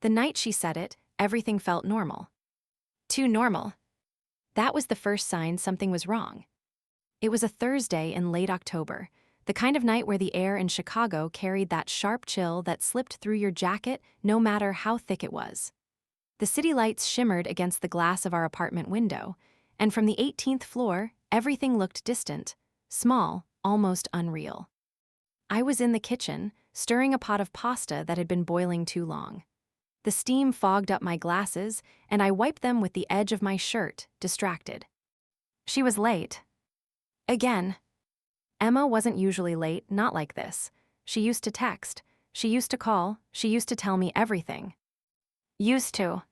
The night she said it, everything felt normal. Too normal. That was the first sign something was wrong. It was a Thursday in late October, the kind of night where the air in Chicago carried that sharp chill that slipped through your jacket no matter how thick it was. The city lights shimmered against the glass of our apartment window, and from the 18th floor, everything looked distant, small, almost unreal. I was in the kitchen, stirring a pot of pasta that had been boiling too long. The steam fogged up my glasses, and I wiped them with the edge of my shirt, distracted. She was late. Again. Emma wasn't usually late, not like this. She used to text. She used to call. She used to tell me everything. Used to.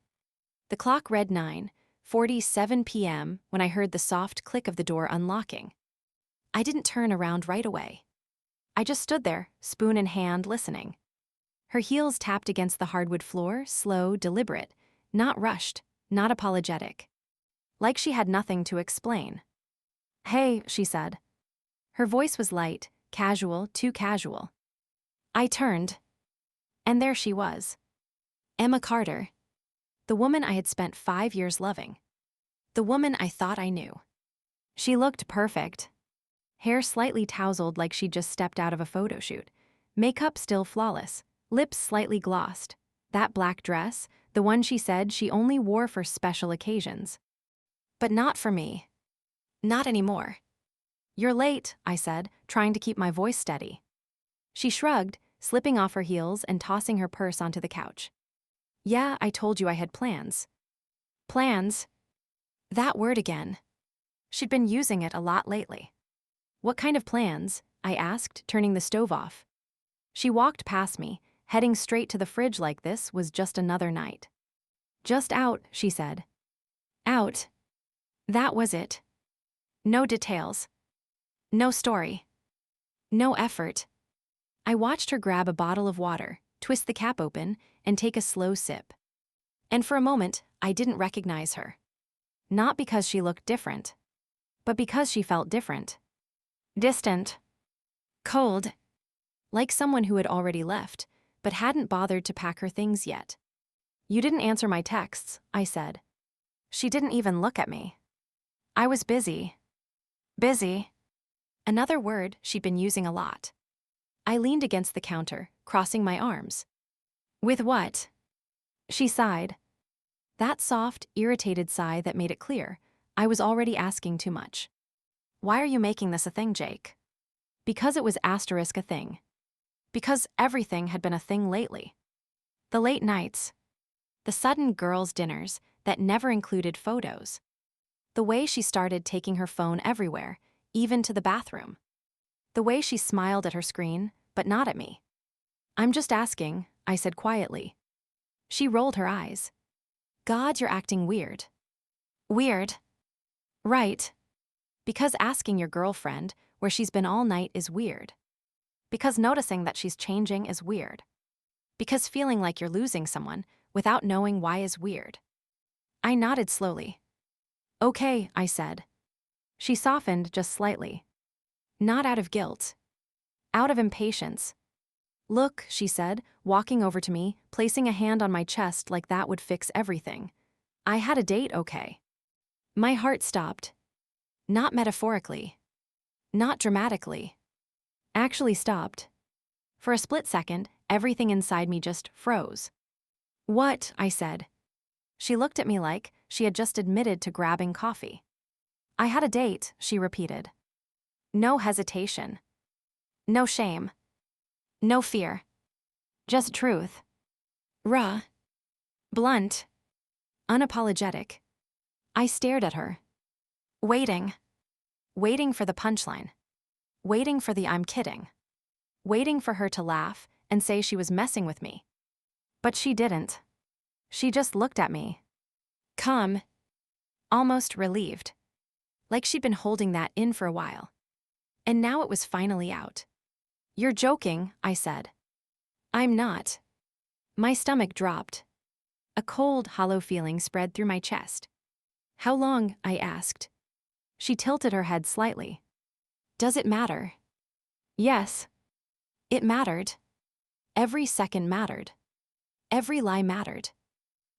The clock read 9:47 p.m. when I heard the soft click of the door unlocking. I didn't turn around right away. I just stood there, spoon in hand, listening. Her heels tapped against the hardwood floor, slow, deliberate, not rushed, not apologetic. Like she had nothing to explain. "Hey," she said. Her voice was light, casual, too casual. I turned. And there she was. Emma Carter. The woman I had spent 5 years loving. The woman I thought I knew. She looked perfect. Hair slightly tousled like she'd just stepped out of a photo shoot. Makeup still flawless. Lips slightly glossed. That black dress, the one she said she only wore for special occasions. But not for me. Not anymore. "You're late," I said, trying to keep my voice steady. She shrugged, slipping off her heels and tossing her purse onto the couch. "Yeah, I told you I had plans." Plans? That word again. She'd been using it a lot lately. "What kind of plans?" I asked, turning the stove off. She walked past me, heading straight to the fridge like this was just another night. "Just out," she said. Out. That was it. No details. No story. No effort. I watched her grab a bottle of water, twist the cap open, and take a slow sip. And for a moment, I didn't recognize her. Not because she looked different, but because she felt different. Distant. Cold. Like someone who had already left, but hadn't bothered to pack her things yet. "You didn't answer my texts," I said. She didn't even look at me. I was busy. Busy. Another word she'd been using a lot. I leaned against the counter, crossing my arms. "With what?" She sighed. That soft, irritated sigh that made it clear I was already asking too much. "Why are you making this a thing, Jake?" Because it was asterisk a thing. Because everything had been a thing lately. The late nights. The sudden girls' dinners that never included photos. The way she started taking her phone everywhere, even to the bathroom. The way she smiled at her screen, but not at me. "I'm just asking," I said quietly. She rolled her eyes. "God, you're acting weird." Weird. Right. Because asking your girlfriend where she's been all night is weird. Because noticing that she's changing is weird. Because feeling like you're losing someone without knowing why is weird. I nodded slowly. "Okay," I said. She softened just slightly. Not out of guilt. Out of impatience. "Look," she said, walking over to me, placing a hand on my chest like that would fix everything. "I had a date, okay?" My heart stopped. Not metaphorically. Not dramatically. Actually stopped. For a split second, everything inside me just froze. "What?" I said. She looked at me like she had just admitted to grabbing coffee. "I had a date," she repeated. No hesitation. No shame. No fear. Just truth. Raw. Blunt. Unapologetic. I stared at her. Waiting. Waiting for the punchline. Waiting for the "I'm kidding." Waiting for her to laugh and say she was messing with me. But she didn't. She just looked at me. Calm. Almost relieved. Like she'd been holding that in for a while. And now it was finally out. "You're joking," I said. "I'm not." My stomach dropped. A cold, hollow feeling spread through my chest. "How long?" I asked. She tilted her head slightly. "Does it matter?" Yes. It mattered. Every second mattered. Every lie mattered.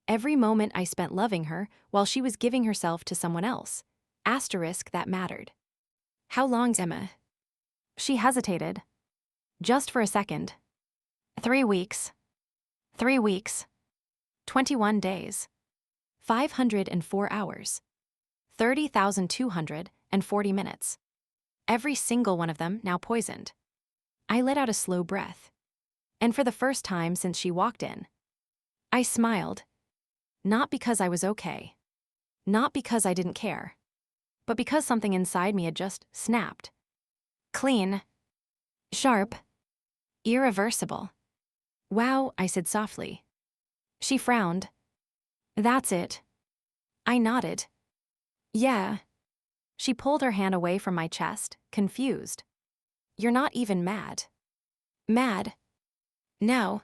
Every moment I spent loving her while she was giving herself to someone else. Asterisk that mattered. How long, Emma? She hesitated. Just for a second. 3 weeks. 3 weeks. 21 days. 504 hours. 30,240 minutes. Every single one of them now poisoned. I let out a slow breath. And for the first time since she walked in, I smiled. Not because I was okay. Not because I didn't care. But because something inside me had just snapped. Clean. Sharp. Irreversible. Wow, I said softly. She frowned. That's it. I nodded. Yeah. She pulled her hand away from my chest, confused. You're not even mad. Mad? No.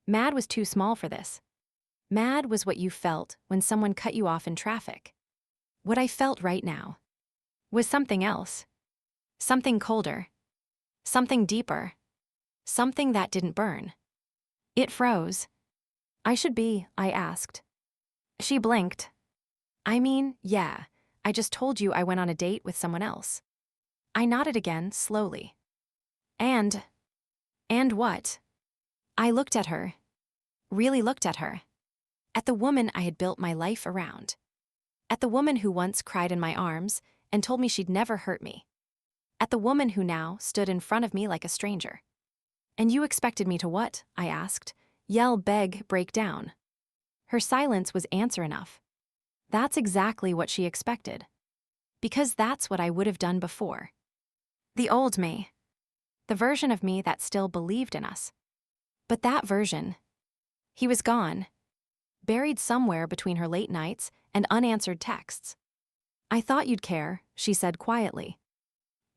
Mad was too small for this. Mad was what you felt when someone cut you off in traffic. What I felt right now was something else. Something colder. Something deeper. Something that didn't burn. It froze. I asked. She blinked. I mean, yeah, I just told you I went on a date with someone else. I nodded again, slowly. And what? I looked at her. Really looked at her. At the woman I had built my life around. At the woman who once cried in my arms and told me she'd never hurt me. At the woman who now stood in front of me like a stranger. And you expected me to what? I asked. Yell, beg, break down. Her silence was answer enough. That's exactly what she expected. Because that's what I would have done before. The old me. The version of me that still believed in us. But that version, he was gone. Buried somewhere between her late nights and unanswered texts. I thought you'd care, she said quietly.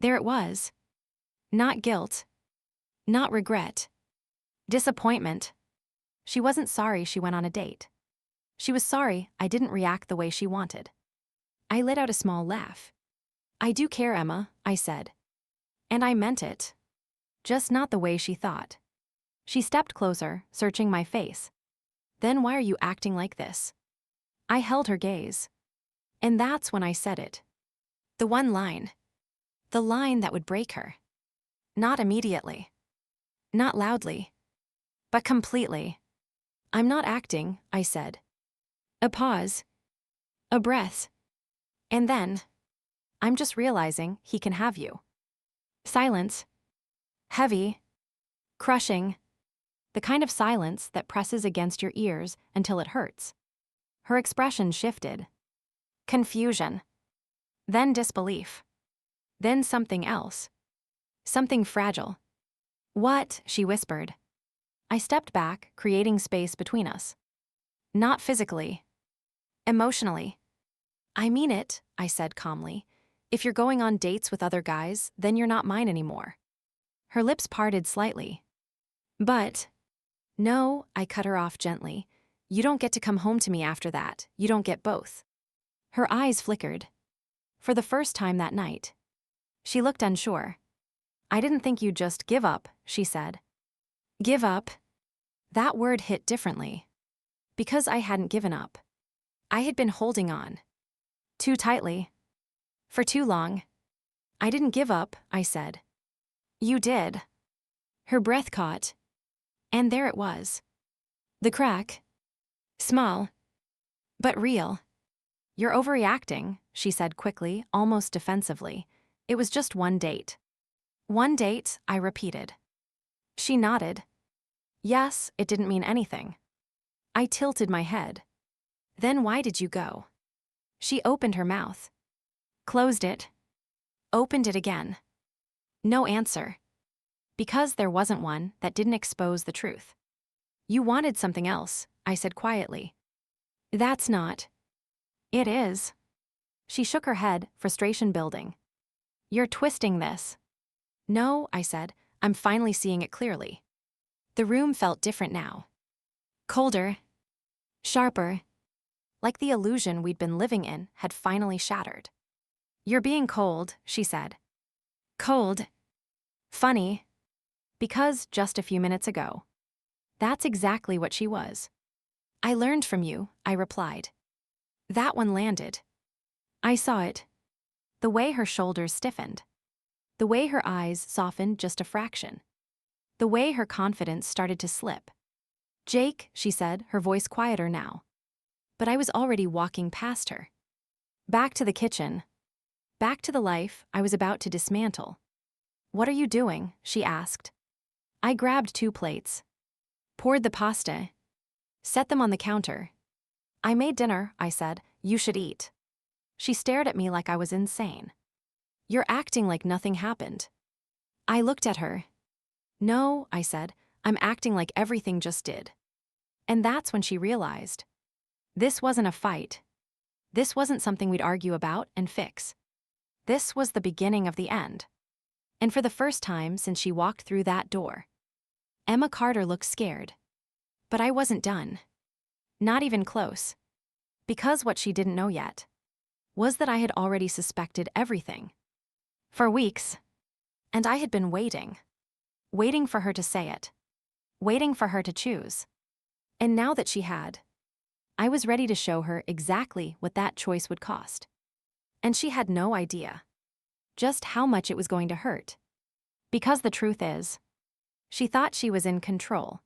There it was. Not guilt. Not regret. Disappointment. She wasn't sorry she went on a date. She was sorry I didn't react the way she wanted. I let out a small laugh. I do care, Emma, I said. And I meant it. Just not the way she thought. She stepped closer, searching my face. Then why are you acting like this? I held her gaze. And that's when I said it. The one line. The line that would break her. Not immediately. Not loudly. But completely. I'm not acting, I said. A pause. A breath. And then, I'm just realizing he can have you. Silence. Heavy. Crushing. The kind of silence that presses against your ears until it hurts. Her expression shifted. Confusion. Then disbelief. Then something else. Something fragile. What? She whispered. I stepped back, creating space between us. Not physically. Emotionally. I mean it, I said calmly. If you're going on dates with other guys, then you're not mine anymore. Her lips parted slightly. But, no, I cut her off gently. You don't get to come home to me after that. You don't get both. Her eyes flickered. For the first time that night. She looked unsure. I didn't think you'd just give up, she said. Give up? That word hit differently. Because I hadn't given up. I had been holding on. Too tightly. For too long. I didn't give up, I said. You did. Her breath caught. And there it was. The crack. Small. But real. You're overreacting, she said quickly, almost defensively. It was just one date. One date, I repeated. She nodded. Yes, it didn't mean anything. I tilted my head. Then why did you go? She opened her mouth. Closed it. Opened it again. No answer. Because there wasn't one that didn't expose the truth. You wanted something else, I said quietly. That's not. It is. She shook her head, frustration building. You're twisting this. No, I said, I'm finally seeing it clearly. The room felt different now. Colder. Sharper. Like the illusion we'd been living in had finally shattered. You're being cold, she said. Cold. Funny. Because just a few minutes ago, That's exactly what she was. I learned from you, I replied. That one landed. I saw it. The way her shoulders stiffened. The way her eyes softened just a fraction. The way her confidence started to slip. Jake, she said, her voice quieter now. But I was already walking past her. Back to the kitchen. Back to the life I was about to dismantle. What are you doing? She asked. I grabbed 2 plates. Poured the pasta. Set them on the counter. I made dinner, I said. You should eat. She stared at me like I was insane. You're acting like nothing happened. I looked at her. No, I said, I'm acting like everything just did. And that's when she realized. This wasn't a fight. This wasn't something we'd argue about and fix. This was the beginning of the end. And for the first time since she walked through that door, Emma Carter looked scared. But I wasn't done. Not even close. Because what she didn't know yet was that I had already suspected everything. For weeks. And I had been waiting. Waiting for her to say it. Waiting for her to choose. And now that she had, I was ready to show her exactly what that choice would cost. And she had no idea just how much it was going to hurt. Because the truth is, she thought she was in control.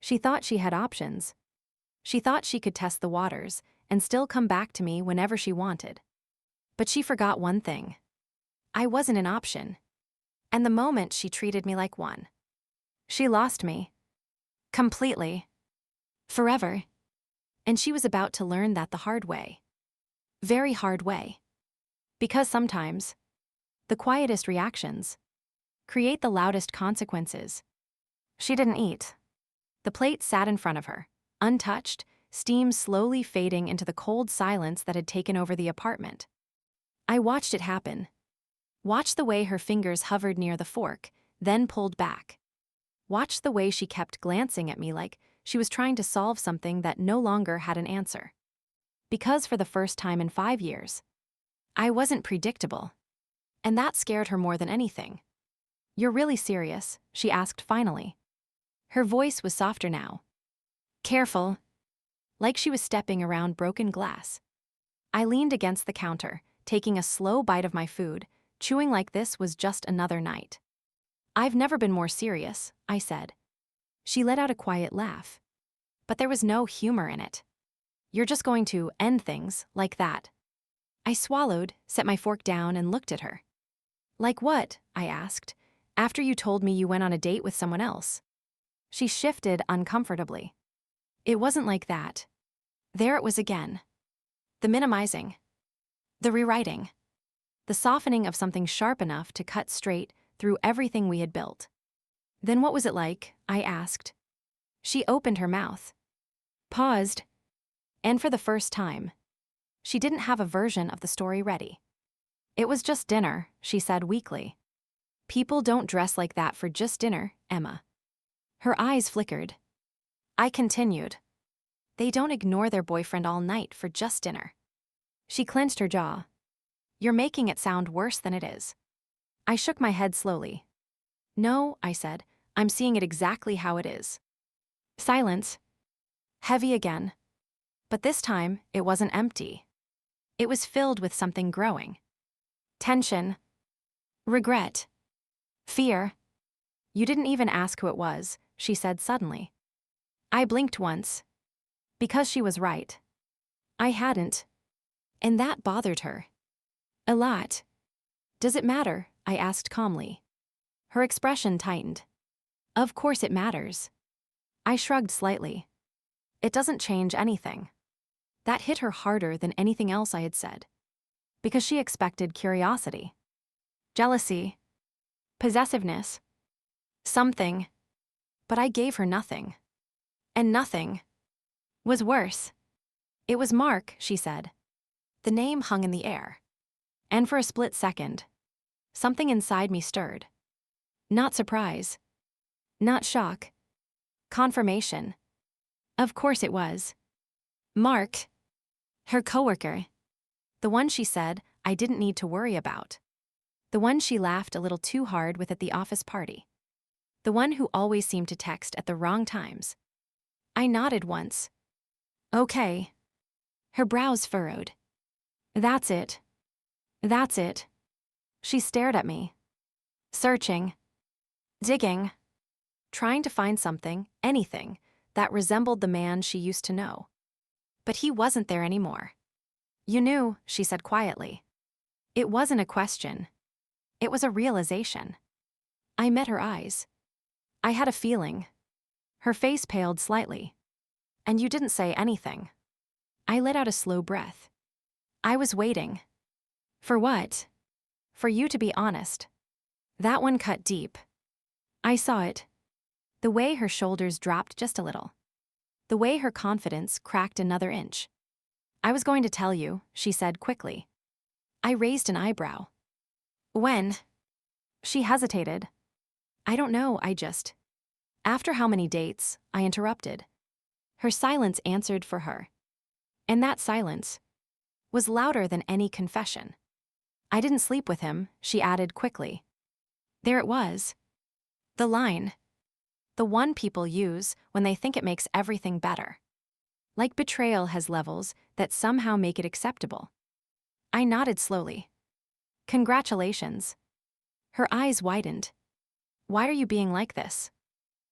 She thought she had options. She thought she could test the waters and still come back to me whenever she wanted. But she forgot one thing. I wasn't an option. And the moment she treated me like one. She lost me. Completely. Forever. And she was about to learn that the hard way. Very hard way. Because sometimes, the quietest reactions create the loudest consequences. She didn't eat. The plate sat in front of her, untouched, steam slowly fading into the cold silence that had taken over the apartment. I watched it happen. Watched the way her fingers hovered near the fork, then pulled back. Watched the way she kept glancing at me like she was trying to solve something that no longer had an answer. Because for the first time in 5 years, I wasn't predictable. And that scared her more than anything. You're really serious? She asked finally. Her voice was softer now. Careful. Like she was stepping around broken glass. I leaned against the counter, taking a slow bite of my food, chewing like this was just another night. I've never been more serious, I said. She let out a quiet laugh. But there was no humor in it. You're just going to end things like that. I swallowed, set my fork down, and looked at her. Like what? I asked, after you told me you went on a date with someone else. She shifted uncomfortably. It wasn't like that. There it was again. The minimizing. The rewriting. The softening of something sharp enough to cut straight through everything we had built. Then what was it like? I asked. She opened her mouth. Paused. And for the first time, she didn't have a version of the story ready. It was just dinner, she said weakly. People don't dress like that for just dinner, Emma. Her eyes flickered. I continued. They don't ignore their boyfriend all night for just dinner. She clenched her jaw. You're making it sound worse than it is. I shook my head slowly. No, I said, I'm seeing it exactly how it is. Silence. Heavy again. But this time, it wasn't empty. It was filled with something growing. Tension. Regret. Fear. You didn't even ask who it was, she said suddenly. I blinked once. Because she was right. I hadn't. And that bothered her. A lot. Does it matter? I asked calmly. Her expression tightened. Of course it matters. I shrugged slightly. It doesn't change anything. That hit her harder than anything else I had said. Because she expected curiosity. Jealousy. Possessiveness. Something. But I gave her nothing. And nothing was worse. It was Mark, she said. The name hung in the air. And for a split second, something inside me stirred. Not surprise. Not shock. Confirmation. Of course it was. Mark. Her coworker. The one she said I didn't need to worry about. The one she laughed a little too hard with at the office party. The one who always seemed to text at the wrong times. I nodded once. Okay. Her brows furrowed. That's it. That's it. She stared at me. Searching. Digging. Trying to find something, anything, that resembled the man she used to know. But he wasn't there anymore. You knew, she said quietly. It wasn't a question. It was a realization. I met her eyes. I had a feeling. Her face paled slightly. And you didn't say anything. I let out a slow breath. I was waiting. For what? For you to be honest. That one cut deep. I saw it. The way her shoulders dropped just a little. The way her confidence cracked another inch. I was going to tell you, she said quickly. I raised an eyebrow. When? She hesitated. I don't know, After how many dates? I interrupted. Her silence answered for her. And that silence was louder than any confession. I didn't sleep with him, she added quickly. There it was. The line. The one people use when they think it makes everything better. Like betrayal has levels that somehow make it acceptable. I nodded slowly. Congratulations. Her eyes widened. Why are you being like this?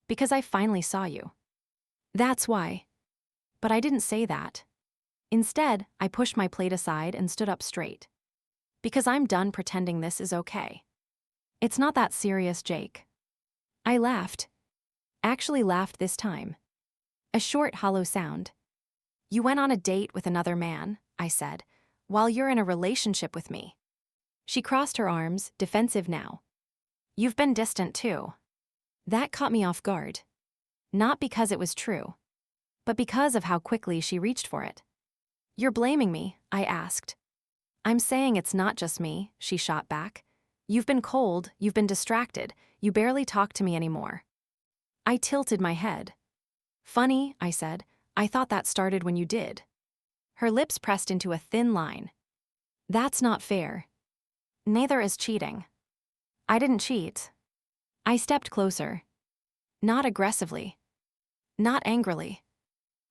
Because I finally saw you. That's why. But I didn't say that. Instead, I pushed my plate aside and stood up straight. Because I'm done pretending this is okay. It's not that serious, Jake. I laughed. Actually laughed this time. A short, hollow sound. You went on a date with another man, I said, while you're in a relationship with me. She crossed her arms, defensive now. You've been distant too. That caught me off guard. Not because it was true, but because of how quickly she reached for it. You're blaming me, I asked. I'm saying it's not just me, she shot back. You've been cold, you've been distracted, you barely talk to me anymore. I tilted my head. Funny, I said, I thought that started when you did. Her lips pressed into a thin line. That's not fair. Neither is cheating. I didn't cheat. I stepped closer. Not aggressively. Not angrily.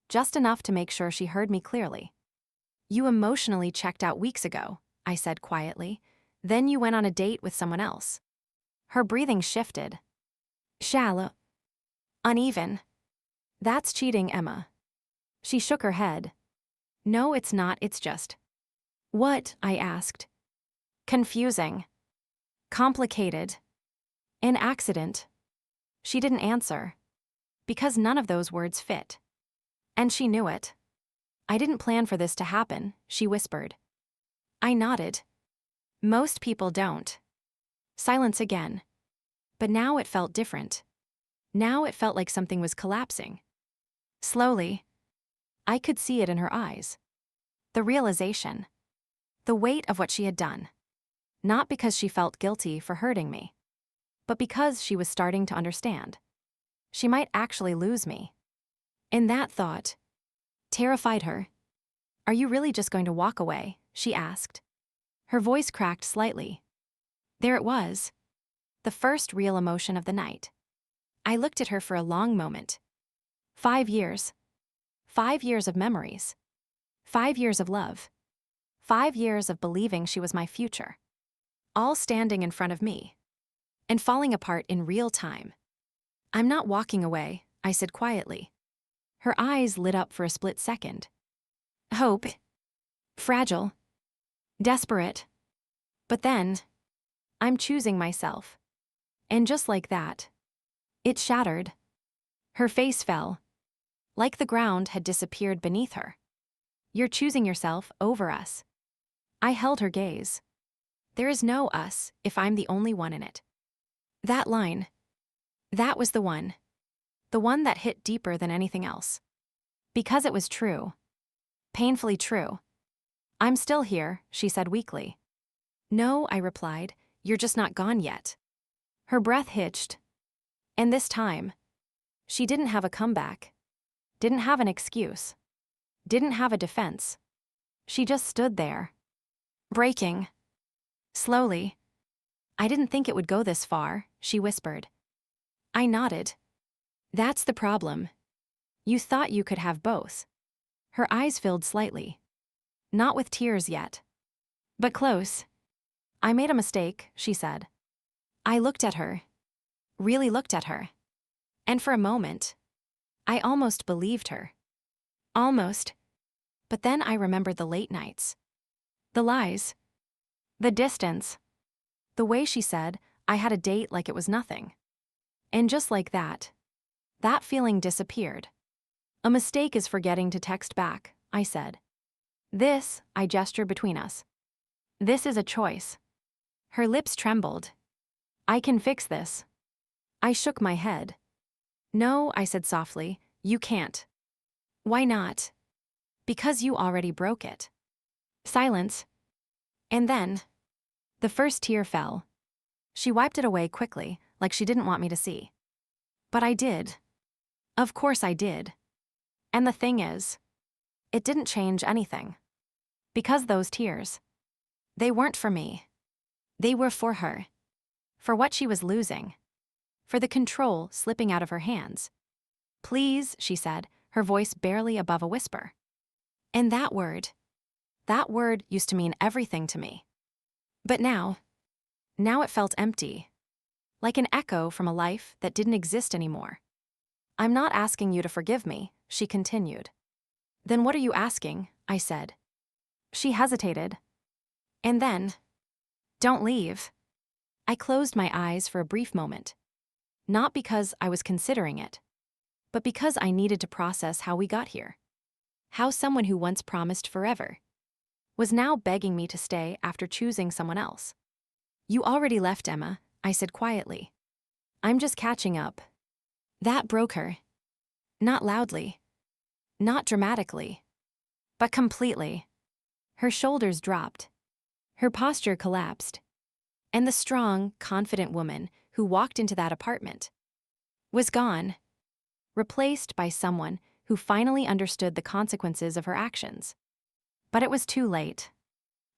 Just enough to make sure she heard me clearly. You emotionally checked out weeks ago, I said quietly. Then you went on a date with someone else. Her breathing shifted. Shallow. Uneven. That's cheating, Emma. She shook her head. No, it's not, it's just. What? I asked. Confusing. Complicated. An accident. She didn't answer. Because none of those words fit. And she knew it. I didn't plan for this to happen, she whispered. I nodded. Most people don't. Silence again. But now it felt different. Now it felt like something was collapsing. Slowly. I could see it in her eyes. The realization. The weight of what she had done. Not because she felt guilty for hurting me, but because she was starting to understand. She might actually lose me. And that thought terrified her. Are you really just going to walk away? She asked. Her voice cracked slightly. There it was. The first real emotion of the night. I looked at her for a long moment. 5 years. 5 years of memories. 5 years of love. 5 years of believing she was my future. All standing in front of me. And falling apart in real time. I'm not walking away, I said quietly. Her eyes lit up for a split second. Hope. Fragile. Desperate. But then, I'm choosing myself. And just like that, it shattered. Her face fell. Like the ground had disappeared beneath her. You're choosing yourself over us. I held her gaze. There is no us if I'm the only one in it. That line. That was the one. The one that hit deeper than anything else. Because it was true. Painfully true. I'm still here, she said weakly. No, I replied, you're just not gone yet. Her breath hitched. And this time, she didn't have a comeback. Didn't have an excuse. Didn't have a defense. She just stood there. Breaking. Slowly. I didn't think it would go this far, she whispered. I nodded. That's the problem. You thought you could have both. Her eyes filled slightly. Not with tears yet. But close. I made a mistake, she said. I looked at her. Really looked at her. And for a moment, I almost believed her. Almost. But then I remembered the late nights. The lies. The distance. The way she said, I had a date like it was nothing. And just like that feeling disappeared. A mistake is forgetting to text back, I said. This, I gestured between us. This is a choice. Her lips trembled. I can fix this. I shook my head. No, I said softly, you can't. Why not? Because you already broke it. Silence. And then, the first tear fell. She wiped it away quickly, like she didn't want me to see. But I did. Of course I did. And the thing is, it didn't change anything. Because those tears, they weren't for me. They were for her. For what she was losing. For the control slipping out of her hands. Please, she said, her voice barely above a whisper. And that word used to mean everything to me. But now it felt empty. Like an echo from a life that didn't exist anymore. I'm not asking you to forgive me, she continued. Then what are you asking? I said. She hesitated. And then, don't leave. I closed my eyes for a brief moment. Not because I was considering it, but because I needed to process how we got here. How someone who once promised forever was now begging me to stay after choosing someone else. You already left, Emma, I said quietly. I'm just catching up. That broke her. Not loudly. Not dramatically. But completely. Her shoulders dropped. Her posture collapsed. And the strong, confident woman who walked into that apartment was gone. Replaced by someone who finally understood the consequences of her actions. But it was too late.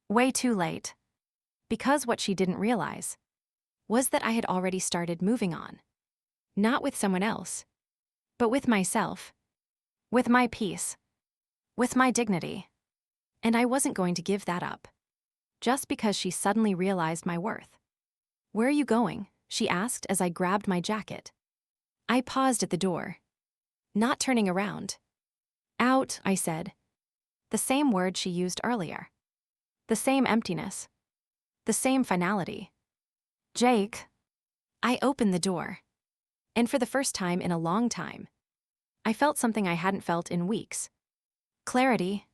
Way too late. Because what she didn't realize was that I had already started moving on. Not with someone else, but with myself. With my peace. With my dignity. And I wasn't going to give that up. Just because she suddenly realized my worth. Where are you going? She asked as I grabbed my jacket. I paused at the door. Not turning around. Out, I said. The same word she used earlier. The same emptiness. The same finality. Jake. I opened the door. And for the first time in a long time, I felt something I hadn't felt in weeks. Clarity.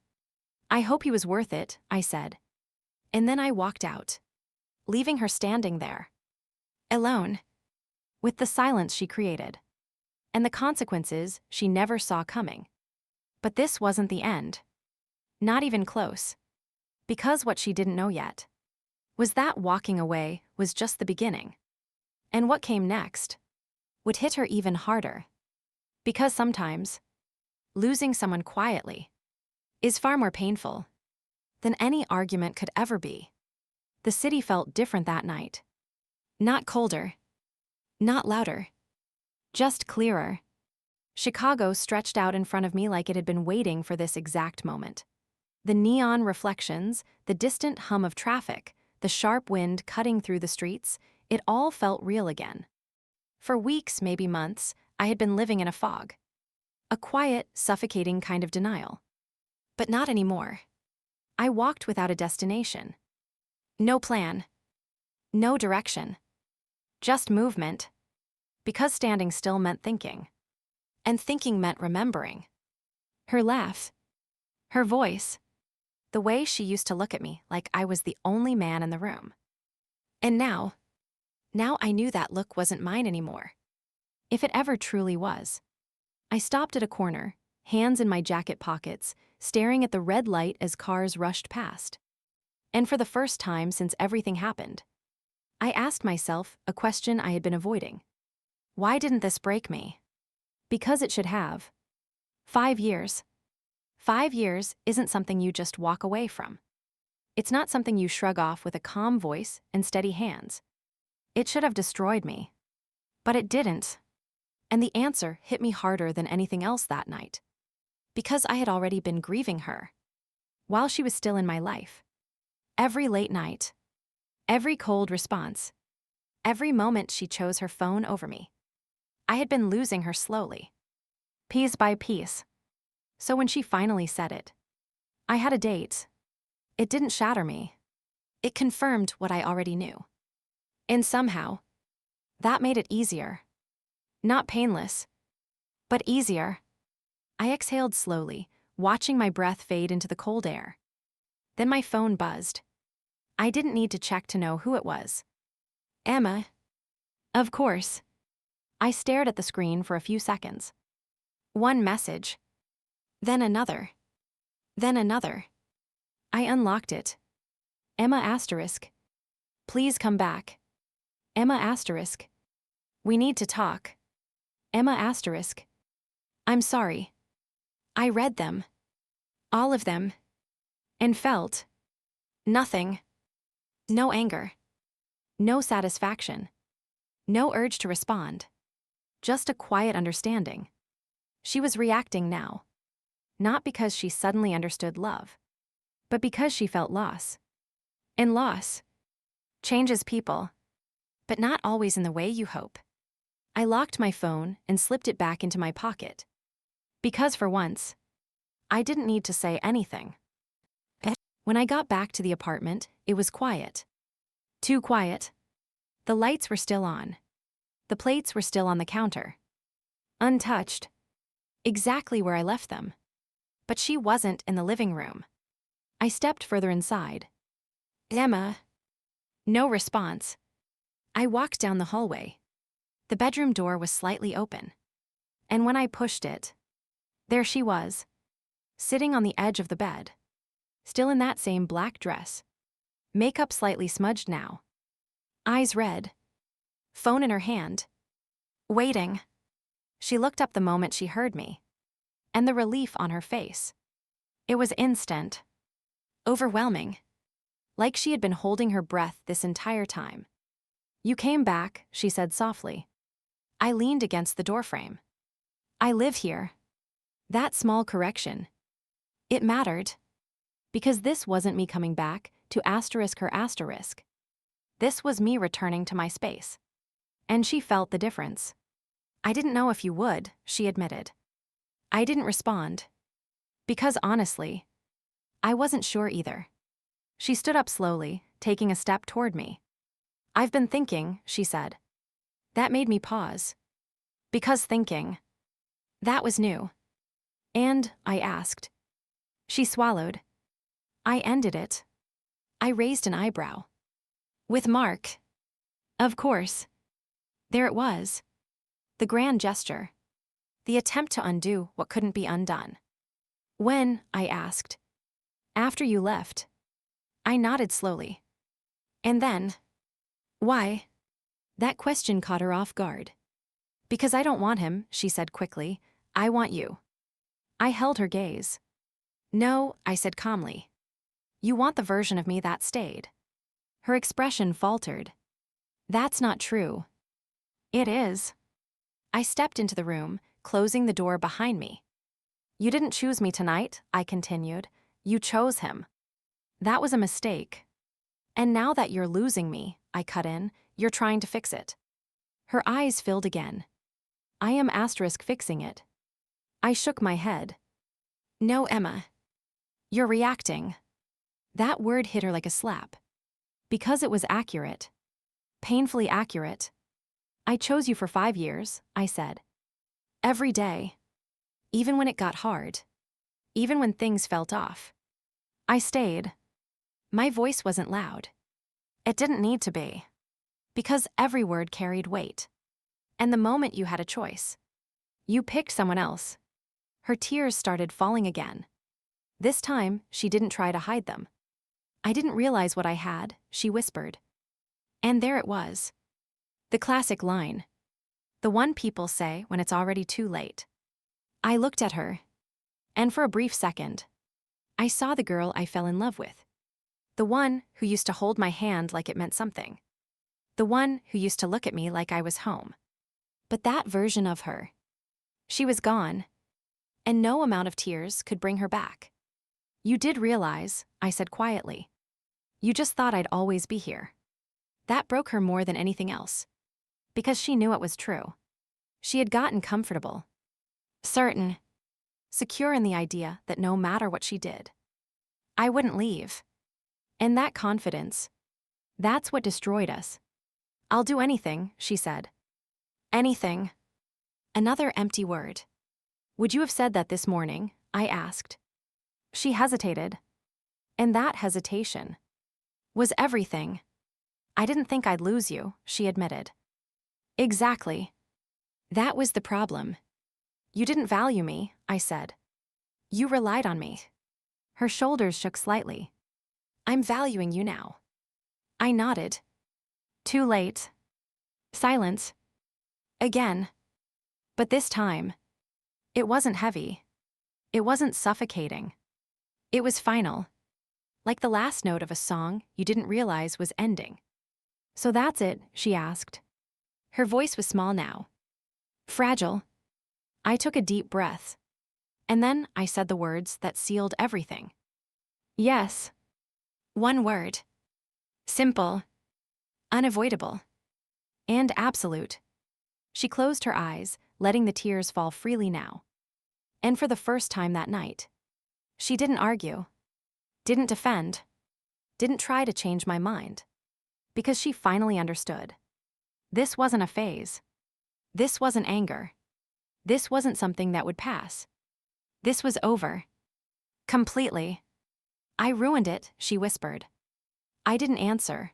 I hope he was worth it, I said. And then I walked out, leaving her standing there. Alone. With the silence she created. And the consequences she never saw coming. But this wasn't the end. Not even close. Because what she didn't know yet was that walking away was just the beginning. And what came next would hit her even harder. Because sometimes, losing someone quietly is far more painful than any argument could ever be. The city felt different that night. Not colder. Not louder. Just clearer. Chicago stretched out in front of me like it had been waiting for this exact moment. The neon reflections, the distant hum of traffic, the sharp wind cutting through the streets, it all felt real again. For weeks, maybe months, I had been living in a fog. A quiet, suffocating kind of denial. But not anymore. I walked without a destination. No plan. No direction. Just movement. Because standing still meant thinking. And thinking meant remembering. Her laugh. Her voice. The way she used to look at me like I was the only man in the room. And now I knew that look wasn't mine anymore. If it ever truly was. I stopped at a corner, hands in my jacket pockets, staring at the red light as cars rushed past. And for the first time since everything happened, I asked myself a question I had been avoiding. Why didn't this break me? Because it should have. 5 years. 5 years isn't something you just walk away from. It's not something you shrug off with a calm voice and steady hands. It should have destroyed me. But it didn't. And the answer hit me harder than anything else that night. Because I had already been grieving her while she was still in my life. Every late night, every cold response, every moment she chose her phone over me. I had been losing her slowly, piece by piece. So when she finally said it, I had a date, it didn't shatter me. It confirmed what I already knew. And somehow, that made it easier. Not painless, but easier. I exhaled slowly, watching my breath fade into the cold air. Then my phone buzzed. I didn't need to check to know who it was. Emma. Of course. I stared at the screen for a few seconds. One message. Then another. Then another. I unlocked it. Emma asterisk. Please come back. Emma asterisk. We need to talk. Emma asterisk. I'm sorry. I read them. All of them. And felt nothing. No anger. No satisfaction. No urge to respond. Just a quiet understanding. She was reacting now. Not because she suddenly understood love, but because she felt loss. And loss changes people, but not always in the way you hope. I locked my phone and slipped it back into my pocket. Because for once, I didn't need to say anything. When I got back to the apartment, it was quiet. Too quiet. The lights were still on. The plates were still on the counter. Untouched. Exactly where I left them. But she wasn't in the living room. I stepped further inside. Emma. No response. I walked down the hallway. The bedroom door was slightly open. And when I pushed it, there she was, sitting on the edge of the bed, still in that same black dress, makeup slightly smudged now, eyes red, phone in her hand, waiting. She looked up the moment she heard me, and the relief on her face. It was instant, overwhelming, like she had been holding her breath this entire time. You came back, she said softly. I leaned against the doorframe. I live here. That small correction. It mattered. Because this wasn't me coming back to asterisk her asterisk. This was me returning to my space. And she felt the difference. I didn't know if you would, she admitted. I didn't respond. Because honestly, I wasn't sure either. She stood up slowly, taking a step toward me. I've been thinking, she said. That made me pause. Because thinking. That was new. And, I asked. She swallowed. I ended it. I raised an eyebrow. With Mark. Of course. There it was. The grand gesture. The attempt to undo what couldn't be undone. When, I asked. After you left. I nodded slowly. And then. Why? That question caught her off guard. Because I don't want him, she said quickly. I want you. I held her gaze. No, I said calmly. You want the version of me that stayed. Her expression faltered. That's not true. It is. I stepped into the room, closing the door behind me. You didn't choose me tonight, I continued. You chose him. That was a mistake. And now that you're losing me, I cut in, you're trying to fix it. Her eyes filled again. I am asterisk fixing it. I shook my head. No, Emma. You're reacting. That word hit her like a slap. Because it was accurate. Painfully accurate. I chose you for 5 years, I said. Every day. Even when it got hard. Even when things felt off. I stayed. My voice wasn't loud. It didn't need to be. Because every word carried weight. And the moment you had a choice, you picked someone else. Her tears started falling again. This time, she didn't try to hide them. I didn't realize what I had, she whispered. And there it was. The classic line. The one people say when it's already too late. I looked at her. And for a brief second, I saw the girl I fell in love with. The one who used to hold my hand like it meant something. The one who used to look at me like I was home. But that version of her, she was gone, and no amount of tears could bring her back. You did realize, I said quietly. You just thought I'd always be here. That broke her more than anything else. Because she knew it was true. She had gotten comfortable. Certain. Secure in the idea that no matter what she did, I wouldn't leave. And that confidence, that's what destroyed us. I'll do anything, she said. Anything. Another empty word. Would you have said that this morning? I asked. She hesitated. And that hesitation was everything. I didn't think I'd lose you, she admitted. Exactly. That was the problem. You didn't value me, I said. You relied on me. Her shoulders shook slightly. I'm valuing you now. I nodded. Too late. Silence. Again. But this time, it wasn't heavy. It wasn't suffocating. It was final. Like the last note of a song you didn't realize was ending. So that's it, she asked. Her voice was small now. Fragile. I took a deep breath. And then I said the words that sealed everything. Yes. One word. Simple. Unavoidable. And absolute. She closed her eyes, letting the tears fall freely now. And for the first time that night, she didn't argue. Didn't defend. Didn't try to change my mind. Because she finally understood. This wasn't a phase. This wasn't anger. This wasn't something that would pass. This was over. Completely. I ruined it, she whispered. I didn't answer.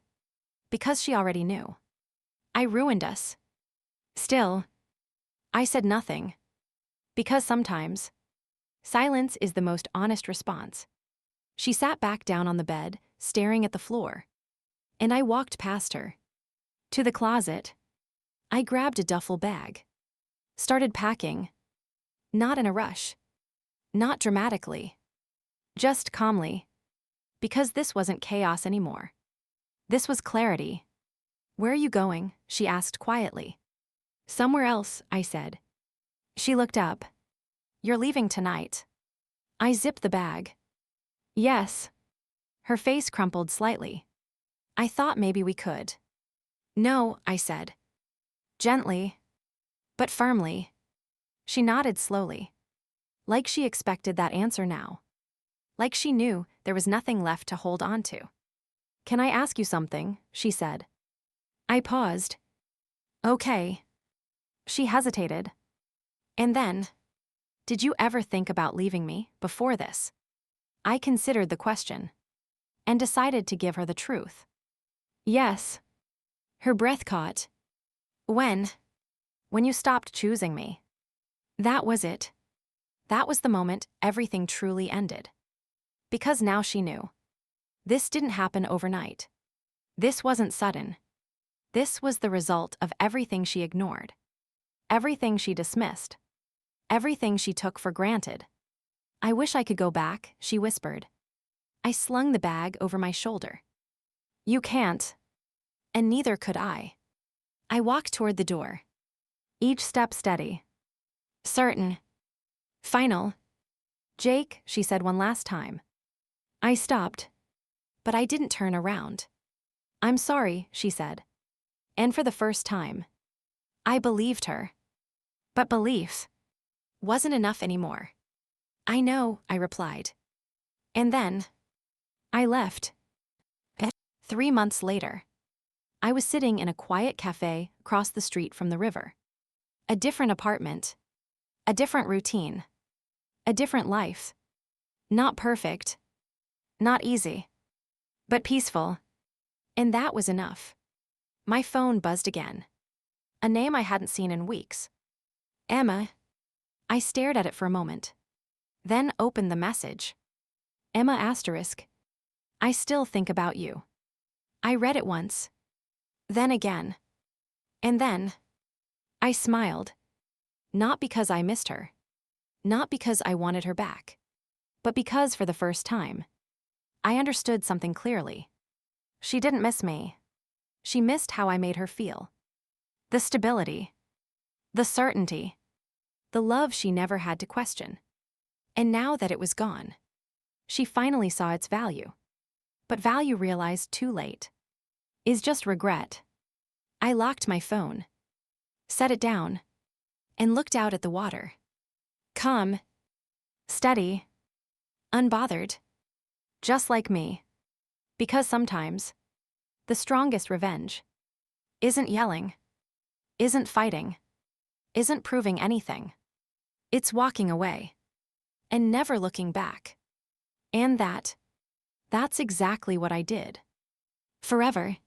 Because she already knew. I ruined us. Still, I said nothing. Because sometimes, silence is the most honest response. She sat back down on the bed, staring at the floor. And I walked past her. To the closet. I grabbed a duffel bag. Started packing. Not in a rush. Not dramatically. Just calmly. Because this wasn't chaos anymore. This was clarity. Where are you going? She asked quietly. Somewhere else, I said. She looked up. You're leaving tonight. I zipped the bag. Yes. Her face crumpled slightly. I thought maybe we could. No, I said. Gently. But firmly. She nodded slowly. Like she expected that answer now. Like she knew there was nothing left to hold on to. Can I ask you something? She said. I paused. Okay. She hesitated. And then, did you ever think about leaving me before this? I considered the question. And decided to give her the truth. Yes. Her breath caught. When? When you stopped choosing me. That was it. That was the moment everything truly ended. Because now she knew. This didn't happen overnight. This wasn't sudden. This was the result of everything she ignored. Everything she dismissed. Everything she took for granted. I wish I could go back, she whispered. I slung the bag over my shoulder. You can't. And neither could I. I walked toward the door. Each step steady. Certain. Final. Jake, she said one last time. I stopped. But I didn't turn around. I'm sorry, she said. And for the first time, I believed her. But belief wasn't enough anymore. I know, I replied. And then, I left. 3 months later, I was sitting in a quiet cafe across the street from the river. A different apartment. A different routine. A different life. Not perfect. Not easy. But peaceful. And that was enough. My phone buzzed again. A name I hadn't seen in weeks. Emma. I stared at it for a moment. Then opened the message. Emma asterisk. I still think about you. I read it once. Then again. And then. I smiled. Not because I missed her. Not because I wanted her back. But because for the first time, I understood something clearly. She didn't miss me. She missed how I made her feel. The stability. The certainty. The love she never had to question. And now that it was gone, she finally saw its value. But value realized too late is just regret. I locked my phone, set it down, and looked out at the water. Calm, steady, unbothered, just like me. Because sometimes, the strongest revenge isn't yelling, isn't fighting, isn't proving anything. It's walking away and never looking back. And that's exactly what I did. Forever.